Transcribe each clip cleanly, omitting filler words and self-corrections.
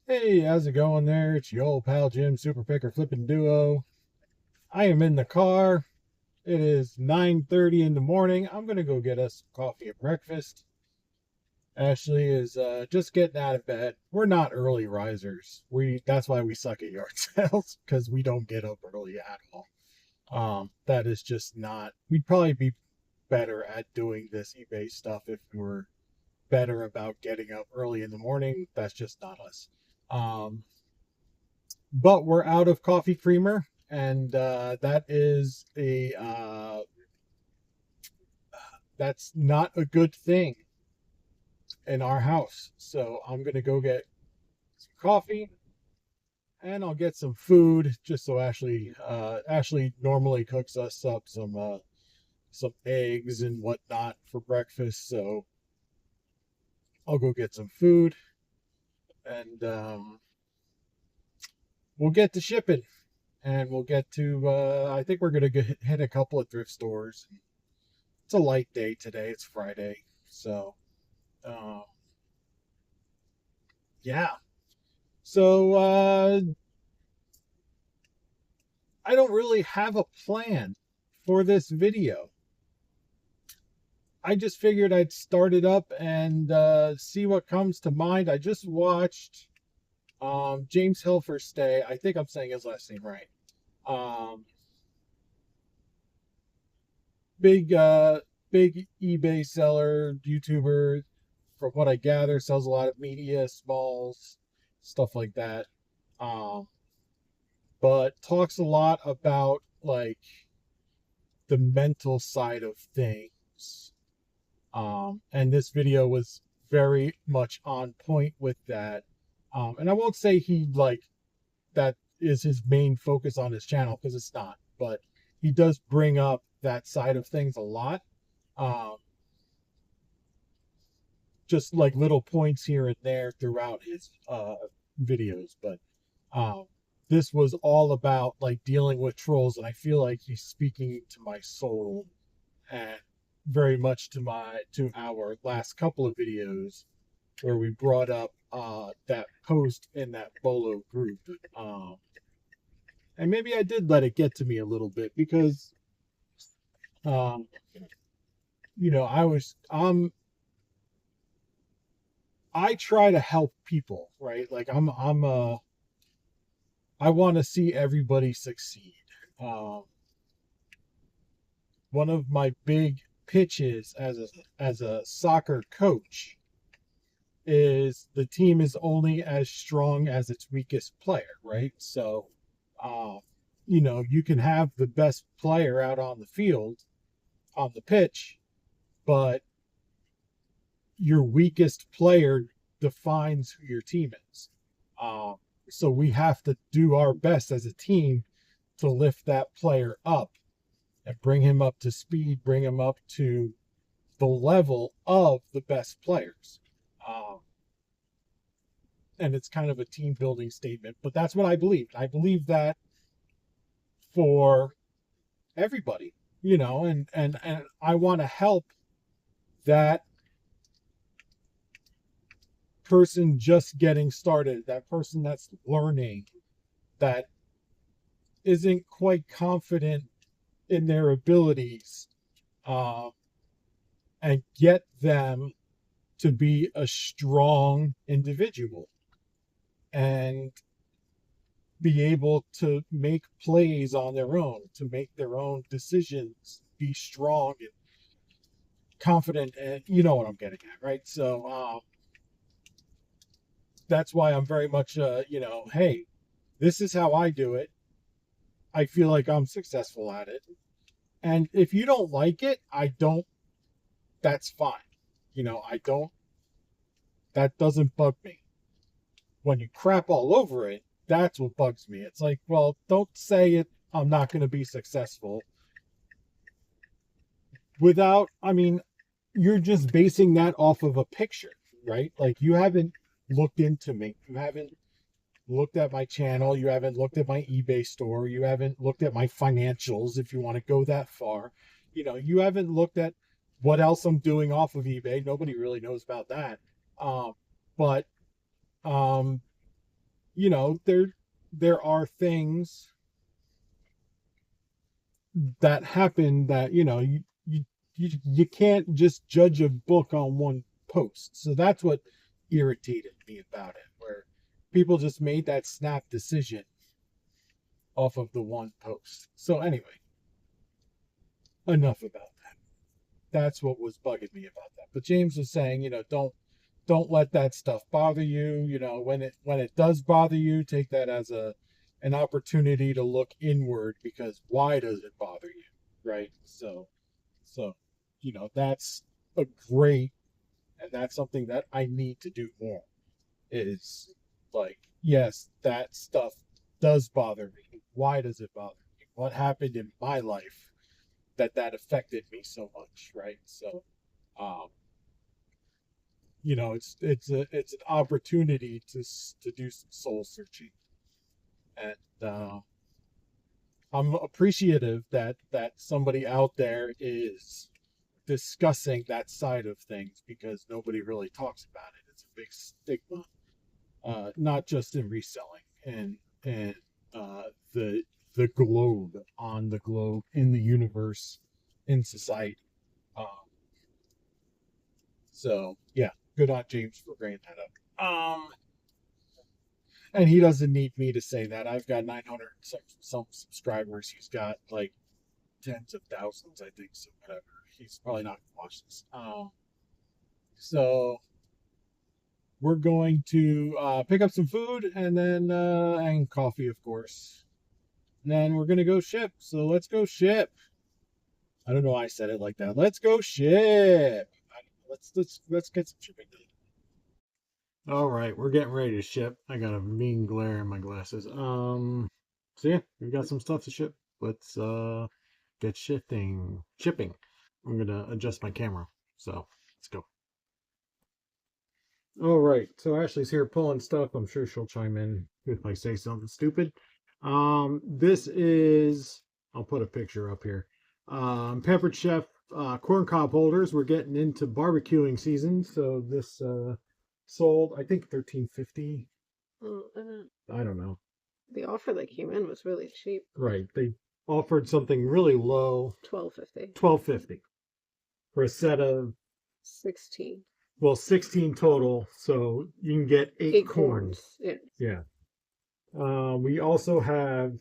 Hey, how's it going there? It's your old pal Jim, Super Picker Flipping Duo. I am in the car. It is 9:30 in the morning. I'm going to go get us coffee and breakfast. Ashley is just getting out of bed. We're not early risers. That's why we suck at yard sales, because we don't get up early at all. That is just not. We'd probably be better at doing this eBay stuff if we were better about getting up early in the morning. That's just not us. But we're out of coffee creamer, and that is that's not a good thing in our house. So I'm gonna go get some coffee, and I'll get some food just so Ashley normally cooks us up some eggs and whatnot for breakfast. So I'll go get some food, and we'll get to shipping, and we'll get to I think we're gonna hit a couple of thrift stores. It's a light day today. It's Friday, so yeah. So I don't really have a plan for this video. I just figured I'd start it up and see what comes to mind. I just watched James Hilferstay. I think I'm saying his last name right. Big eBay seller, YouTuber. From what I gather, sells a lot of media, smalls, stuff like that. But talks a lot about like the mental side of things. And this video was very much on point with that. And I won't say that is his main focus on his channel, because it's not, but he does bring up that side of things a lot. Just like little points here and there throughout his videos. But this was all about like dealing with trolls, and I feel like he's speaking to my soul, and very much to our last couple of videos where we brought up that post in that Bolo group. And maybe I did let it get to me a little bit, because I try to help people, right? Like I want to see everybody succeed. One of my big pitches as a soccer coach is the team is only as strong as its weakest player, right? So, you can have the best player out on the field, on the pitch, but your weakest player defines who your team is. So we have to do our best as a team to lift that player up and bring him up to speed, bring him up to the level of the best players. And it's kind of a team building statement, but that's what I believe. I believe that for everybody, and I want to help that person just getting started, that person that's learning, that isn't quite confident in their abilities, and get them to be a strong individual and be able to make plays on their own, to make their own decisions, be strong and confident, and you know what I'm getting at, right? So that's why I'm very much hey, this is how I do it. I feel like I'm successful at it. And if you don't like it, that's fine. That doesn't bug me. When you crap all over it, that's what bugs me. It's like, well, don't say it. I'm not going to be successful. You're just basing that off of a picture, right? Like, you haven't looked into me. You haven't looked at my channel. You haven't looked at my eBay store. You haven't looked at my financials, if you want to go that far. You haven't looked at what else I'm doing off of eBay. Nobody really knows about that. But you know, there are things that happen that, you know, you can't just judge a book on one post. So that's what irritated me about it, where people just made that snap decision off of the one post. So anyway, enough about that. That's what was bugging me about that. But James was saying, you know, don't let that stuff bother you. You know, when it does bother you, take that as an opportunity to look inward, because why does it bother you, right? So you know, that's a great, and that's something that I need to do more, is like, yes, that stuff does bother me. Why does it bother me? What happened in my life that affected me so much, right? So you know, it's an opportunity to do some soul searching. And I'm appreciative that somebody out there is discussing that side of things, because nobody really talks about it. It's a big stigma, not just in reselling, and the globe, on the globe, in the universe, in society. Um, so yeah, good on James for bringing that up. And he doesn't need me to say that. I've got 900 some subscribers. He's got like tens of thousands, I think. So whatever. He's probably not gonna watch this. So we're going to pick up some food, and then and coffee, of course. And then we're gonna go ship. So let's go ship. I don't know why I said it like that. Let's go ship. Let's get some shipping done. All right, we're getting ready to ship. I got a mean glare in my glasses. So yeah, we've got some stuff to ship. Let's get shipping. I'm gonna adjust my camera. So let's go. All right, so Ashley's here pulling stuff. I'm sure she'll chime in if I say something stupid. This is, I'll put a picture up here. Peppered Chef corn cob holders. We're getting into barbecuing season, so this sold, I think, $13.50. I don't know. The offer that came in was really cheap. Right. They offered something really low. $12.50 for a set of 16. Well, 16 total, so you can get eight corns. Yeah. We also have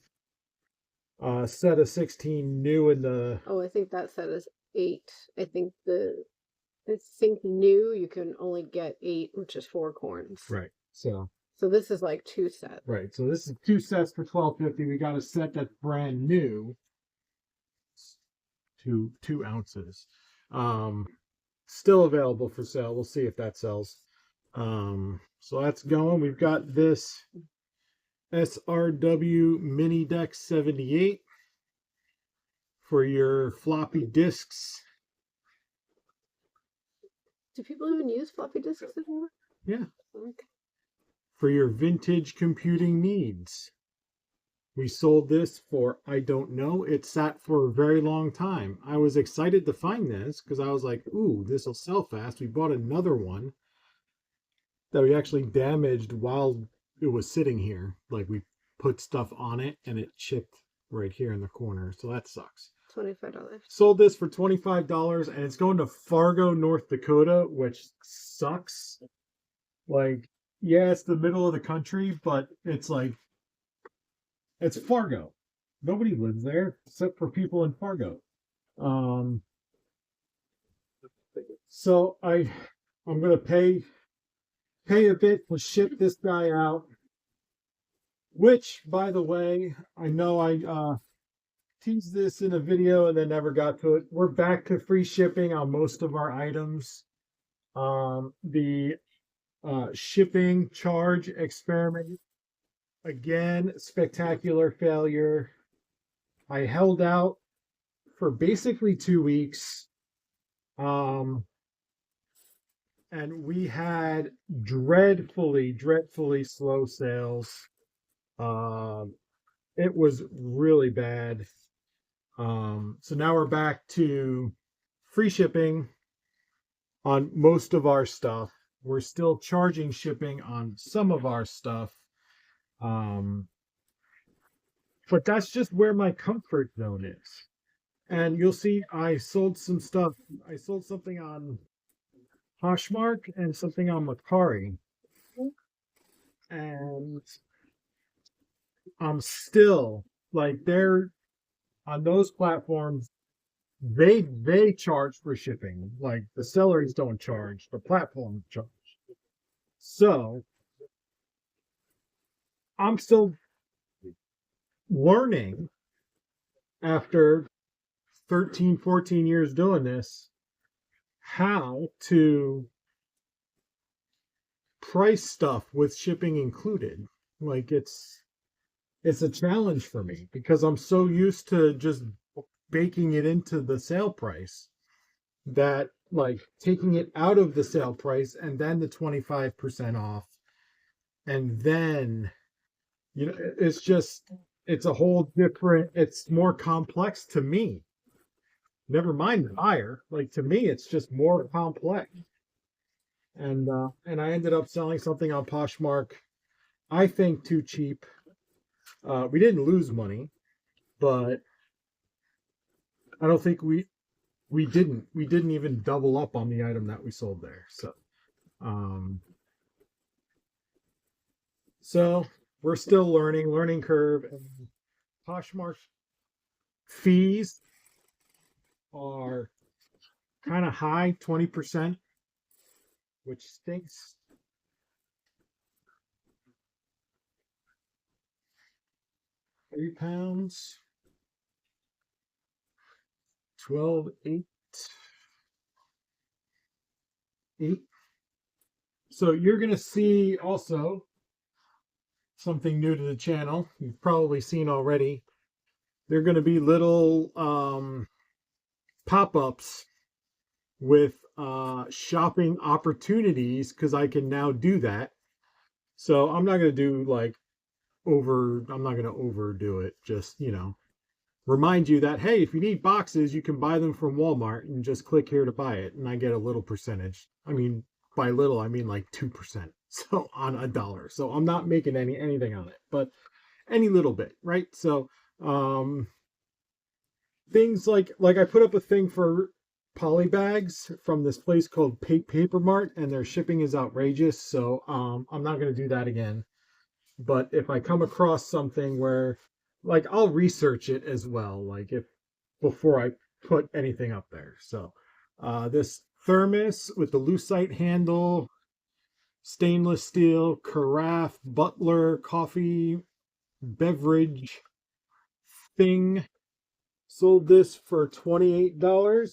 a set of 16 new in the. Oh, I think that set is 8. I think new you can only get 8, which is 4 corns. Right. So this is like 2 sets. Right. So this is 2 sets for $12.50. We got a set that's brand new. 2 ounces. Still available for sale. We'll see if that sells. So that's going. We've got this SRW Mini Deck 78 for your floppy disks. Do people even use floppy disks anymore? Yeah. Okay. For your vintage computing needs. We sold this for, I don't know, it sat for a very long time. I was excited to find this because I was like, ooh, this will sell fast. We bought another one that we actually damaged while it was sitting here. Like, we put stuff on it and it chipped right here in the corner. So that sucks. $25. Sold this for $25, and it's going to Fargo, North Dakota, which sucks. Like, yeah, it's the middle of the country, but it's like, it's Fargo. Nobody lives there except for people in Fargo. So I'm gonna pay a bit to ship this guy out. Which, by the way, I know I teased this in a video and then never got to it. We're back to free shipping on most of our items. The shipping charge experiment, again, spectacular failure. I held out for basically 2 weeks. And we had dreadfully slow sales. It was really bad. So now we're back to free shipping on most of our stuff. We're still charging shipping on some of our stuff. Um, but that's just where my comfort zone is. And you'll see I sold some stuff. I sold something on Poshmark and something on Mercari. And I'm still like they're on those platforms, they charge for shipping. Like the sellers don't charge, the platforms charge. So I'm still learning after 13, 14 years doing this how to price stuff with shipping included. Like it's a challenge for me because I'm so used to just baking it into the sale price that like taking it out of the sale price and then the 25% off and then it's just it's a whole different, it's more complex to me. Never mind the buyer, like to me it's just more complex. And I ended up selling something on Poshmark, I think too cheap. We didn't lose money, but I don't think we didn't even double up on the item that we sold there. Um so we're still learning curve. And Poshmark fees are kind of high, 20%, which stinks. £3, 12, 8, 8. So you're gonna see also something new to the channel. You've probably seen already. They're gonna be little pop-ups with shopping opportunities because I can now do that. So I'm not gonna do like I'm not gonna overdo it. Just, remind you that hey, if you need boxes, you can buy them from Walmart and just click here to buy it, and I get a little percentage. I mean, by little, I mean like 2%. So on a dollar. So I'm not making anything on it, but any little bit, right? So things like I put up a thing for poly bags from this place called Paper Mart, and their shipping is outrageous. So I'm not gonna do that again. But if I come across something where like I'll research it as well, like if before I put anything up there. So this thermos with the lucite handle, stainless steel carafe butler coffee beverage thing, sold this for $28.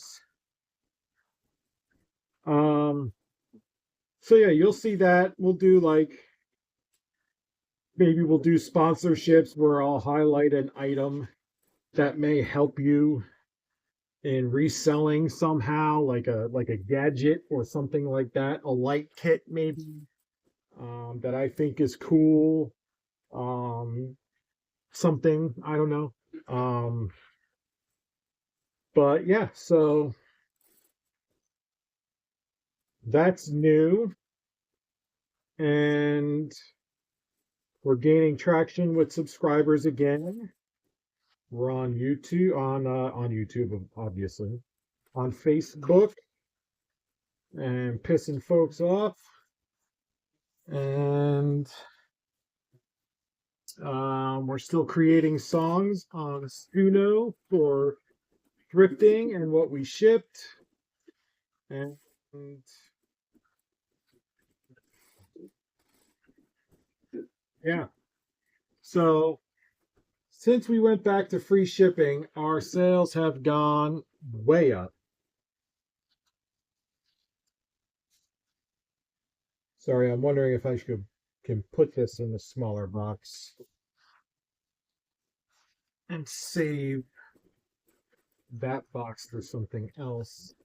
So yeah, you'll see that. We'll do like maybe we'll do sponsorships where I'll highlight an item that may help you in reselling somehow, like a gadget or something like that, a light kit maybe, that I think is cool. Something, I don't know. But yeah, so that's new, and we're gaining traction with subscribers again. We're on YouTube, obviously, on Facebook, and pissing folks off. And we're still creating songs on Suno for thrifting and what we shipped. And yeah, so since we went back to free shipping, our sales have gone way up. Sorry, I'm wondering if I can put this in a smaller box and save that box for something else.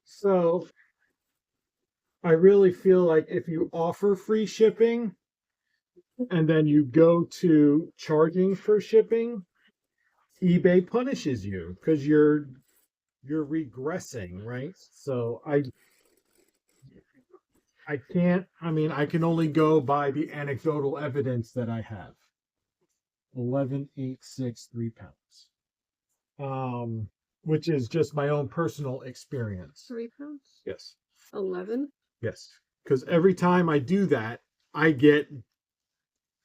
So I really feel like if you offer free shipping and then you go to charging for shipping, eBay punishes you because you're regressing, right? So I can't, I mean, I can only go by the anecdotal evidence that I have. 11,863 pounds. Which is just my own personal experience. 3 pounds? Yes. 11? Yes. Because every time I do that, I get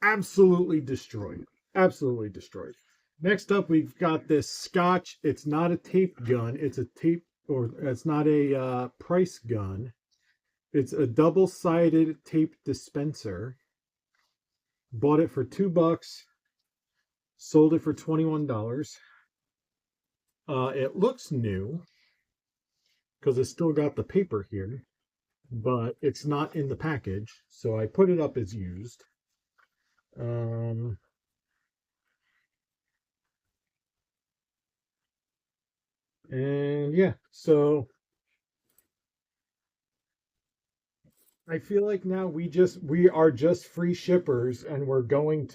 absolutely destroyed. Absolutely destroyed. Next up, we've got this Scotch. It's not a tape gun. It's a tape, or it's not a price gun. It's a double-sided tape dispenser. Bought it for $2. Sold it for $21. It looks new because it's still got the paper here, but it's not in the package. So I put it up as used. And yeah, so I feel like now we are just free shippers, and we're gonna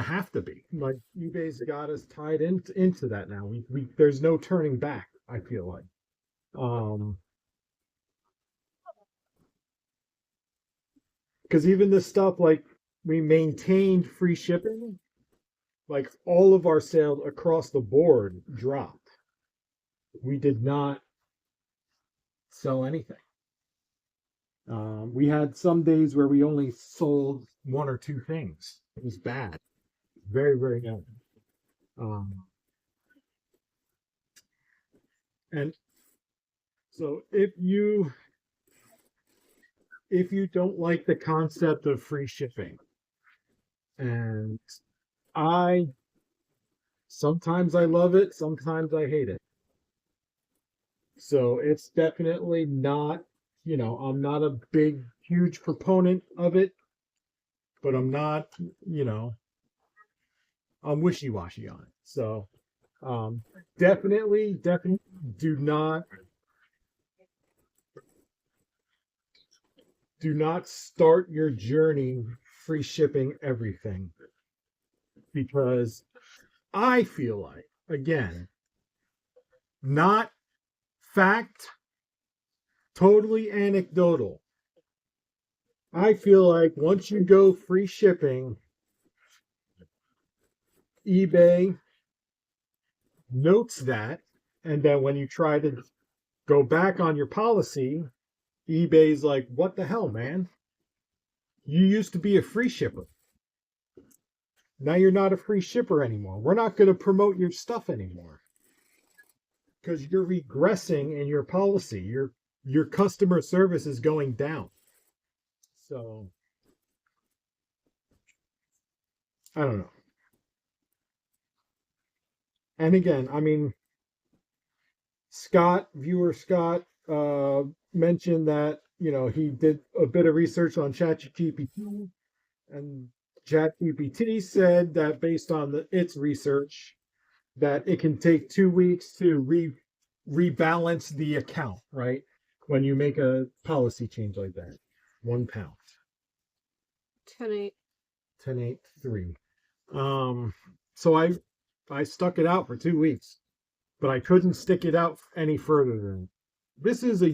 have to be. Like eBay's got us tied into that now. We there's no turning back, I feel like. Because even the stuff like we maintained free shipping, like all of our sales across the board dropped. We did not sell anything. We had some days where we only sold one or two things. It was bad, very, very bad. Um, and so if you don't like the concept of free shipping, and I sometimes I love it, sometimes I hate it. So it's definitely not, I'm not a big, huge proponent of it, but I'm not, you know, I'm wishy-washy on it. So um, definitely do not start your journey free shipping everything, because I feel like, again, not fact, totally anecdotal. I feel like once you go free shipping, eBay notes that, and then when you try to go back on your policy, eBay's like, what the hell, man? You used to be a free shipper. Now you're not a free shipper anymore. We're not going to promote your stuff anymore because you're regressing in your policy. Your customer service is going down. So I don't know. And again, I mean, viewer Scott, mentioned that he did a bit of research on ChatGPT, and ChatGPT said that based on its research, that it can take 2 weeks to rebalance the account, right? When you make a policy change like that, 1 pound, 10-8. 10.83. So I stuck it out for 2 weeks, but I couldn't stick it out any further than this. Is a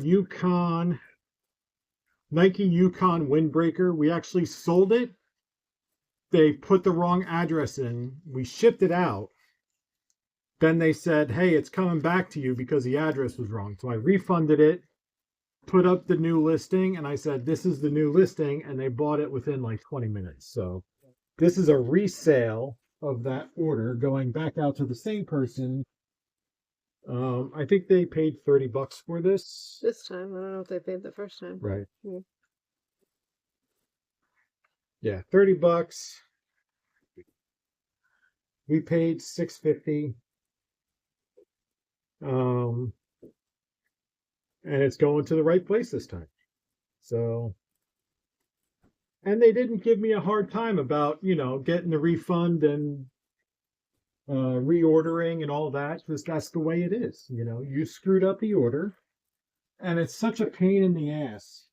Nike Yukon windbreaker. We actually sold it. They put the wrong address in. We shipped it out. Then they said, hey, it's coming back to you because the address was wrong. So I refunded it, put up the new listing, and I said, this is the new listing. And they bought it within like 20 minutes. So this is a resale of that order going back out to the same person. I think they paid $30 for this. This time, I don't know if they paid the first time. Right. Yeah. Yeah, $30. We paid $6.50. And it's going to the right place this time. So, and they didn't give me a hard time about, getting the refund and reordering and all that, because that's the way it is. You screwed up the order, and it's such a pain in the ass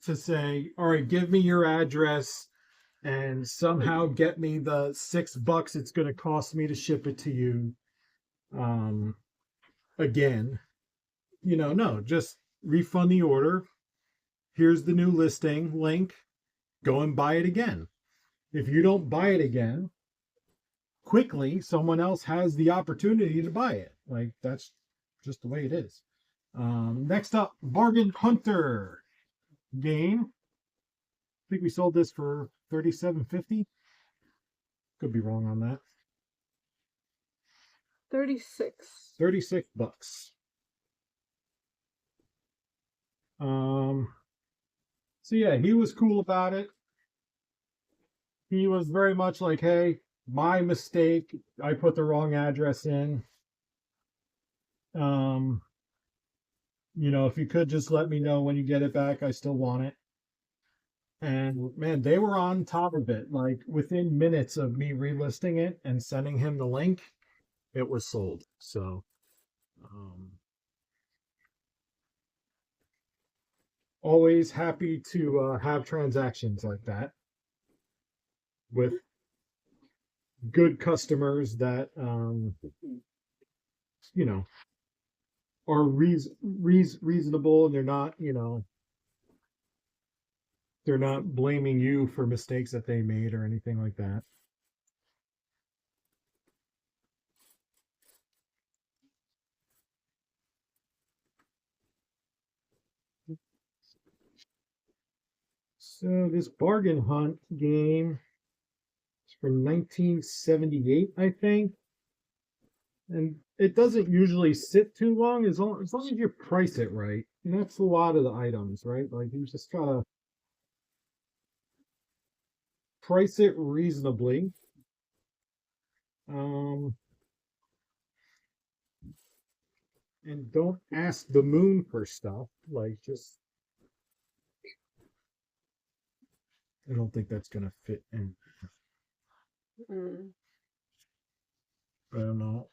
to say, all right, give me your address. and somehow get me the $6 it's going to cost me to ship it to you again. No, just refund the order. Here's the new listing link. Go and buy it again. If you don't buy it again quickly, someone else has the opportunity to buy it. Like, that's just the way it is. Next up, Bargain Hunter game. I think we sold this for $37.50. Could be wrong on that. 36. $36. So yeah, he was cool about it. He was very much like, hey, my mistake. I put the wrong address in. If you could just let me know when you get it back, I still want it. And man, they were on top of it. Like within minutes of me relisting it and sending him the link, it was sold. So, always happy to have transactions like that with good customers that are reasonable, and they're not blaming you for mistakes that they made or anything like that. So this bargain hunt game is from 1978, I think. And it doesn't usually sit too long as long as you price it right. And that's a lot of the items, right? Like you just gotta price it reasonably. And don't ask the moon for stuff. Like just I don't think that's gonna fit in. I don't know.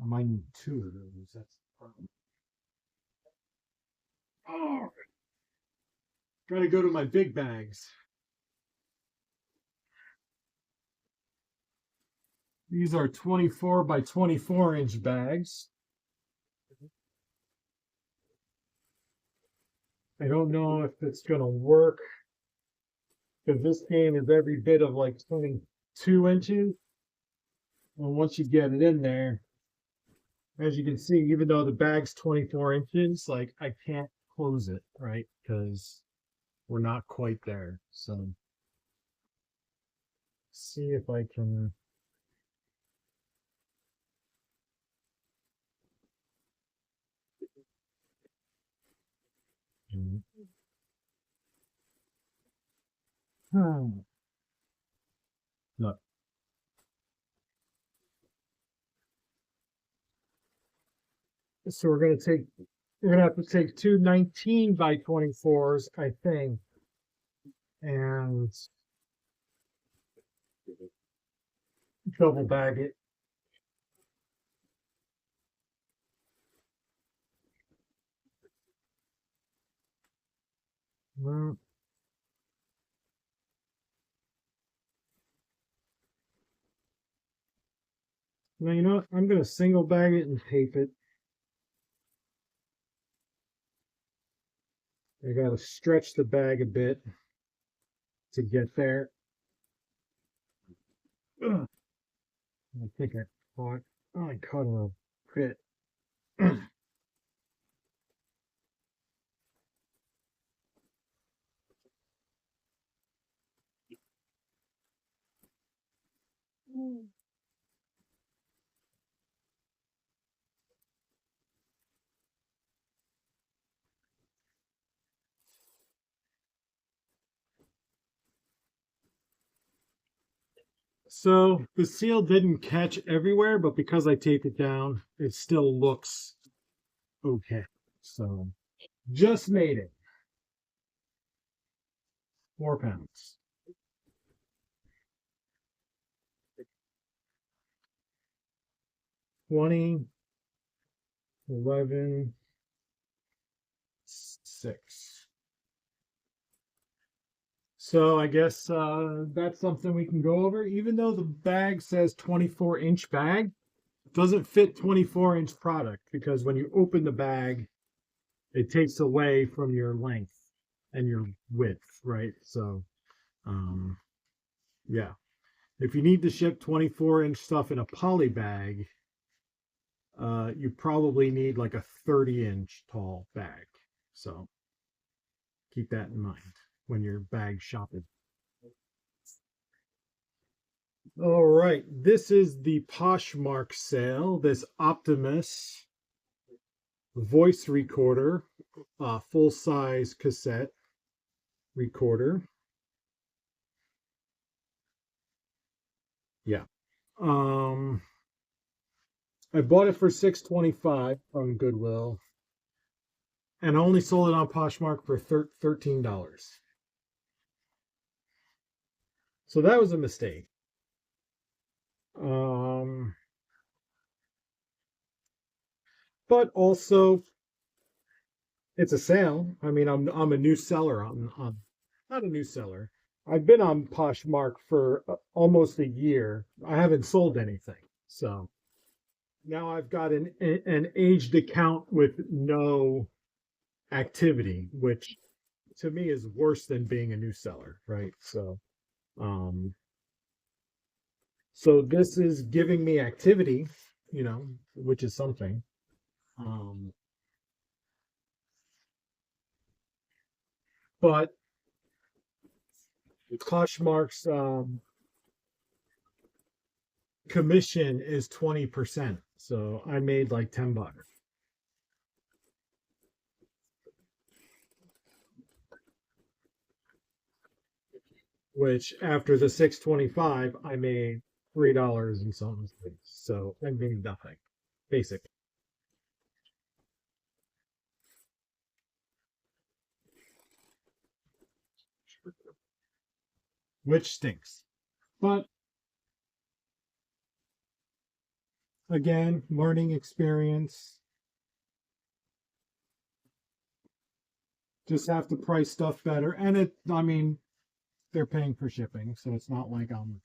I might need two of those. That's the problem. Oh, gotta go to my big bags. These are 24 by 24 inch bags. I don't know if it's gonna work because this game is every bit of like 22 inches. And once you get it in there, as you can see, even though the bag's 24 inches, like I can't close it, right? Because we're not quite there. So see if I can. Look. So we're gonna have to take two 19 by 24s, I think, and double bag it. Well, now you know what? I'm gonna single bag it and tape it. I gotta stretch the bag a bit to get there. Ugh. I think I caught. Oh, I caught a bit. So the seal didn't catch everywhere, but because I taped it down, it still looks okay. So just made it. 4 pounds. 20, 11, 6. So I guess that's something we can go over. Even though the bag says 24-inch bag, it doesn't fit 24-inch product because when you open the bag, it takes away from your length and your width, right? So, um, yeah. If you need to ship 24-inch stuff in a poly bag, you probably need like a 30-inch tall bag. So keep that in mind when you're bag shopping. All right, this is the Poshmark sale. This Optimus voice recorder, full-size cassette recorder. Yeah. Um, I bought it for $6.25 from Goodwill, and I only sold it on Poshmark for $13. So that was a mistake. Um, but also it's a sale. I mean, I'm a new seller on not a new seller. I've been on Poshmark for almost a year. I haven't sold anything. So now I've got an aged account with no activity, which to me is worse than being a new seller, right? Um so this is giving me activity, which is something. Um but Poshmark's commission is 20%. So I made like $10, which after the 625, I made $3 and something. So I made nothing, basically, which stinks. But again, learning experience. Just have to price stuff better. And I mean, they're paying for shipping. So it's not like I'm,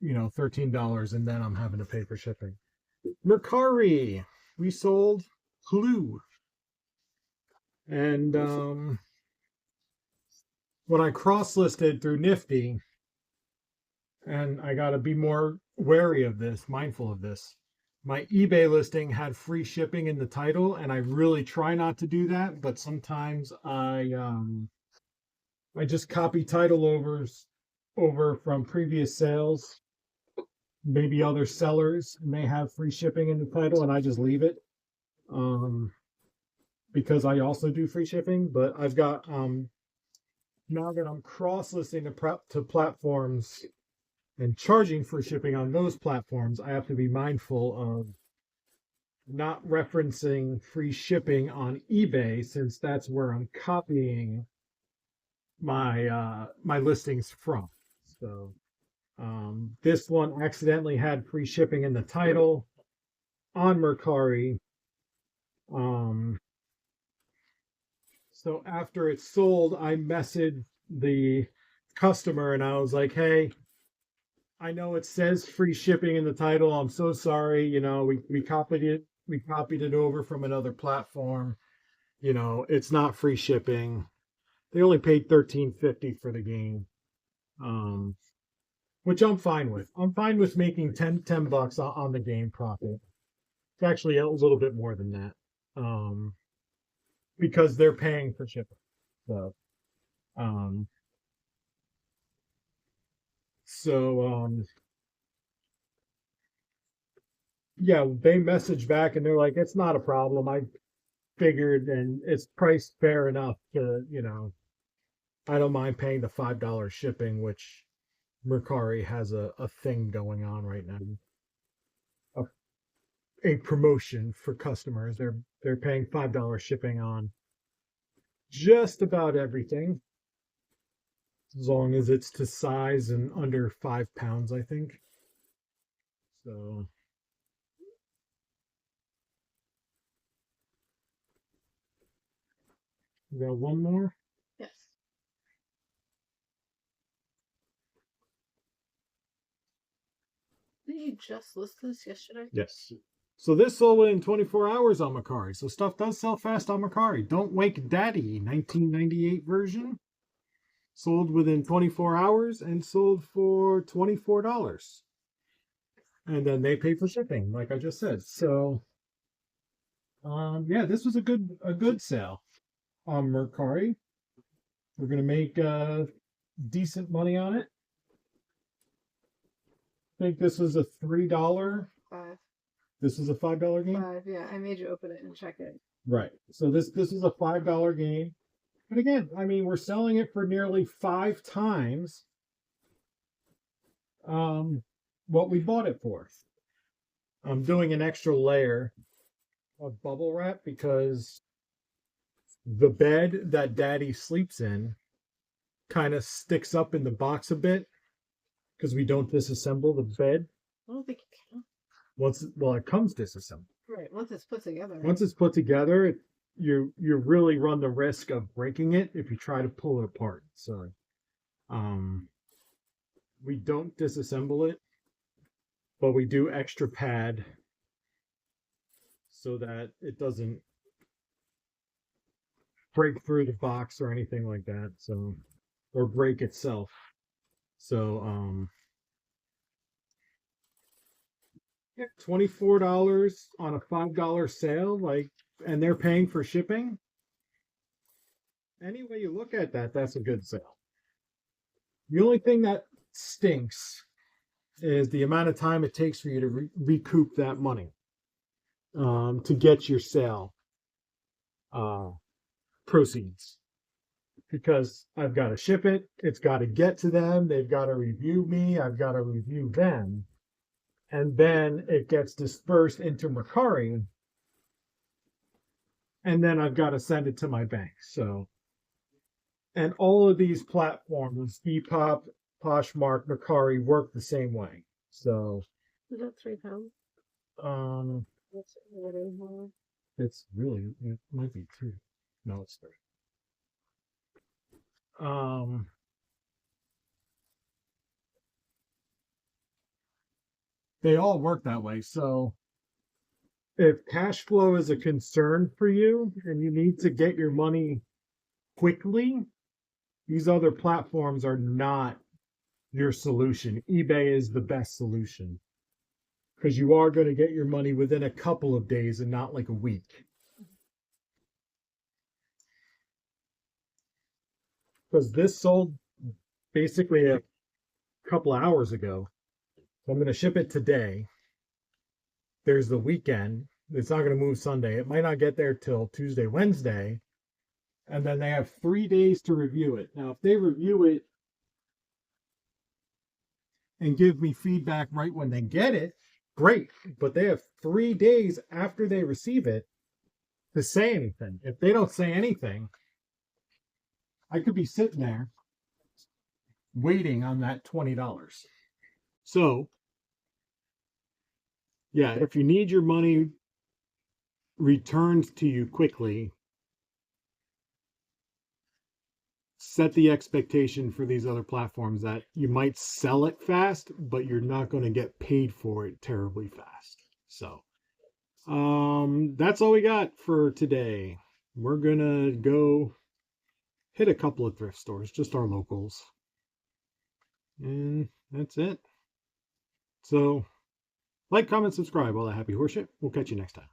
$13 and then I'm having to pay for shipping. Mercari, we sold Clue. And when I cross listed through Nifty, and I got to be more wary of this, mindful of this. My eBay listing had free shipping in the title, and I really try not to do that, but sometimes I just copy title over from previous sales. Maybe other sellers may have free shipping in the title, and I just leave it because I also do free shipping. But I've got now that I'm cross listing to platforms and charging for shipping on those platforms, I have to be mindful of not referencing free shipping on eBay since that's where I'm copying my listings from. So this one accidentally had free shipping in the title on Mercari. Um, so after it's sold, I messaged the customer and I was like, "Hey, I know it says free shipping in the title. I'm so sorry. We copied it. We copied it over from another platform. It's not free shipping. They only paid $13.50 for the game, um, which I'm fine with. I'm fine with making 10 bucks on the game profit. It's actually a little bit more than that, because they're paying for shipping. So, um, so yeah, they messaged back and they're like, it's not a problem. I figured, and it's priced fair enough to, I don't mind paying the $5 shipping, which Mercari has a thing going on right now. A, a promotion for customers. They're paying $5 shipping on just about everything, as long as it's to size and under 5 pounds, I think. So we got one more. Yes. Didn't you just list this yesterday? Yes. So this sold within 24 hours on Mercari. So stuff does sell fast on Mercari. Don't Wake Daddy 1998 version sold within 24 hours and sold for $24. And then they pay for shipping, like I just said. So yeah, this was a good sale on Mercari. We're gonna make decent money on it. I think this was a $3. 5. This is a $5 gain. 5. Yeah, I made you open it and check it. Right. So this is a $5 gain. But again, I mean, we're selling it for nearly 5 times what we bought it for. I'm doing an extra layer of bubble wrap because the bed that Daddy sleeps in kind of sticks up in the box a bit because we don't disassemble the bed. I don't think you can. It comes disassembled. Right, once it's put together. Once it's put together, you really run the risk of breaking it if you try to pull it apart. So we don't disassemble it, but we do extra pad so that it doesn't break through the box or anything like that. So, or break itself. So yeah, $24 on a $5 sale, like, and they're paying for shipping. Any way you look at that, that's a good sale. The only thing that stinks is the amount of time it takes for you to recoup that money to get your sale proceeds. Because I've got to ship it, it's got to get to them, they've got to review me, I've got to review them, and then it gets dispersed into Mercari, and then I've got to send it to my bank. So, and all of these platforms, Depop, Poshmark, Mercari, work the same way. So, Is that £3? What's it? It's really, it might be 2. No, it's 3. They all work that way. So if cash flow is a concern for you and you need to get your money quickly, these other platforms are not your solution. eBay is the best solution because you are going to get your money within a couple of days and not like a week. Because this sold basically a couple of hours ago. So I'm going to ship it today. There's the weekend. It's not going to move Sunday. It might not get there till Tuesday, Wednesday. And then they have 3 days to review it. Now, if they review it and give me feedback right when they get it, great. But they have 3 days after they receive it to say anything. If they don't say anything, I could be sitting there waiting on that $20. So, yeah, if you need your money returned to you quickly, set the expectation for these other platforms that you might sell it fast, but you're not going to get paid for it terribly fast. So, that's all we got for today. We're going to go hit a couple of thrift stores, just our locals. And that's it. So, like, comment, subscribe, all that happy horseshit. We'll catch you next time.